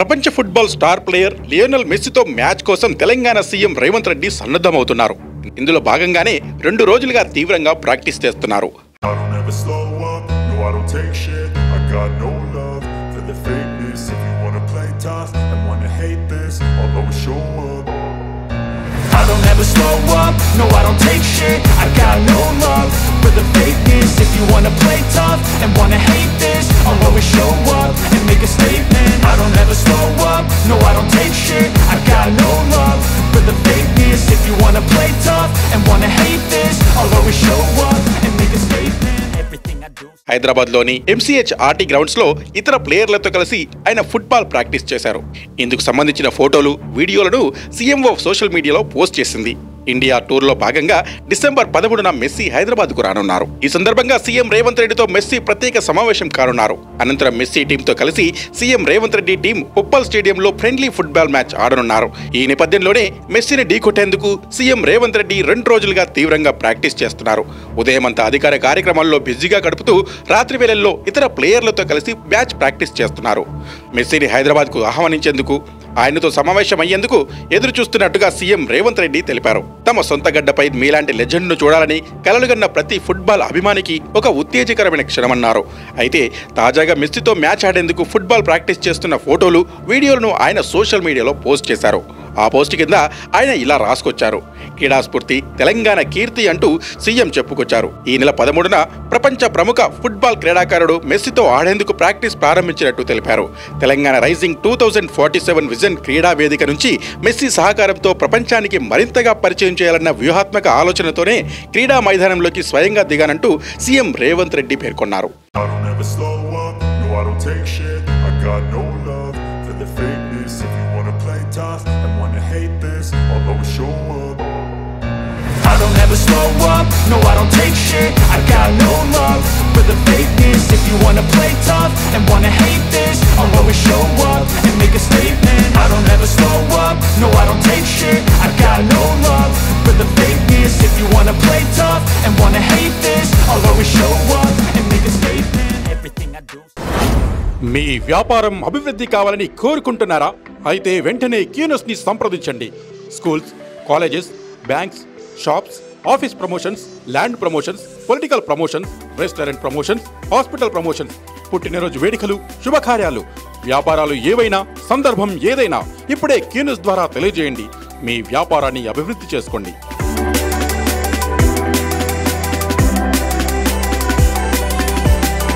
ప్రపంచ football star player Lionel మెస్సీతో match కోసం తెలంగాణ సీఎం రేవంత్ రెడ్డి సన్నద్ధమవుతున్నారు. ఇందులో భాగంగానే 2 రోజులుగా తీవ్రంగా ప్రాక్టీస్ చేస్తున్నారు. I don't ever slow up, no I don't take shit. I got no love for the fakeness. If you wanna play tough and wanna hate this, I'll always show up and make a statement. I don't ever slow up, no I don't take shit. I got no love for the fakeness. If you wanna play tough and wanna hate this, I'll always show up and make a statement. హైదరాబాద్లోని MCH RT grounds లో ఇతర ప్లేయర్లతో కలిసి ఆయన football practice చేశారు. ఇందుకు సంబంధించిన ఫోటోలు, వీడియోలను CMO సోషల్ మీడియాలో పోస్ట్ చేసింది. ఇండియా టూర్లో భాగంగా డిసెంబర్ 13న మెస్సీ హైదరాబాద్కు రానున్నారు. ఈ సందర్భంగా సీఎం రేవంత్ రెడ్డితో మెస్సీ ప్రత్యేక సమావేశం కానున్నారు. అనంతరం మెస్సీ టీంతో కలిసి సీఎం రేవంత్ రెడ్డి టీం ఉప్పల్ స్టేడియంలో ఫ్రెండ్లీ ఫుట్బాల్ మ్యాచ్ ఆడనున్నారు. ఈ నేపథ్యంలోనే మెస్సీని ఢీకొట్టేందుకు సీఎం రేవంత్ రెడ్డి 2 రోజులుగా తీవ్రంగా ప్రాక్టీస్ చేస్తున్నారు. ఉదయమంతా అధికార కార్యక్రమాల్లో బిజీగా గడుపుతూ రాత్రి వేళల్లో ఇతర ప్లేయర్లతో కలిసి మ్యాచ్ ప్రాక్టీస్ చేస్తున్నారు. మెస్సీని హైదరాబాద్కు ఆహ్వానించేందుకు, ఆయనతో సమావేశమయ్యేందుకు ఎదురు చూస్తున్నట్టుగా సీఎం రేవంత్ రెడ్డి తెలిపారు. తమ సొంత గడ్డపై మీలాంటి లెజెండ్ను చూడాలని కలలుగన్న ప్రతి ఫుట్బాల్ అభిమానికి ఒక ఉత్తేజకరమైన క్షణమన్నారు. అయితే తాజాగా మెస్సీతో మ్యాచ్ ఆడేందుకు ఫుట్బాల్ ప్రాక్టీస్ చేస్తున్న ఫోటోలు, వీడియోలను ఆయన సోషల్ మీడియాలో పోస్ట్ చేశారు. ఆ పోస్ట్ కింద ఆయన ఇలా రాసుకొచ్చారు: క్రీడాస్ఫూర్తి, తెలంగాణ కీర్తి అంటూ సీఎం చెప్పుకొచ్చారు. ఈ నెల 13న ప్రపంచ ప్రముఖ ఫుట్బాల్ క్రీడాకారుడు మెస్సీతో ఆడేందుకు ప్రాక్టీస్ ప్రారంభించినట్టు తెలిపారు. తెలంగాణ రైజింగ్ 2047 విజన్ క్రీడా వేదిక నుంచి మెస్సీ సహకారంతో ప్రపంచానికి మరింతగా పరిచయం చేయాలన్న వ్యూహాత్మక ఆలోచనతోనే క్రీడా మైదానంలోకి స్వయంగా దిగానంటూ సీఎం రేవంత్ రెడ్డి పేర్కొన్నారు. I don't ever slow up, no I don't take shit. I got no love for the fakeness. If you wanna play tough and wanna hate this, I'll always show up and make a statement. I don't ever slow up, no I don't take shit. I got no love for the fakeness. If you wanna play tough and wanna hate this, I'll always show up and make a statement. Everything I do. మీ వ్యాపారం అభివృద్ధి కావాలని కోరుకుంటున్నారా? అయితే వెంటనే క్యూనస్ ని సంప్రదించండి. Schools, colleges, banks, shops, office promotions, land promotions, political promotions, restaurant promotions, hospital promotions, పుట్టినరోజు వేడుకలు, శుభకార్యాలు, వ్యాపారాలు ఏవైనా, సందర్భం ఏదైనా ఇప్పుడే క్యూనస్ ద్వారా తెలియజేయండి. మీ వ్యాపారాన్ని అభివృద్ధి చేసుకోండి.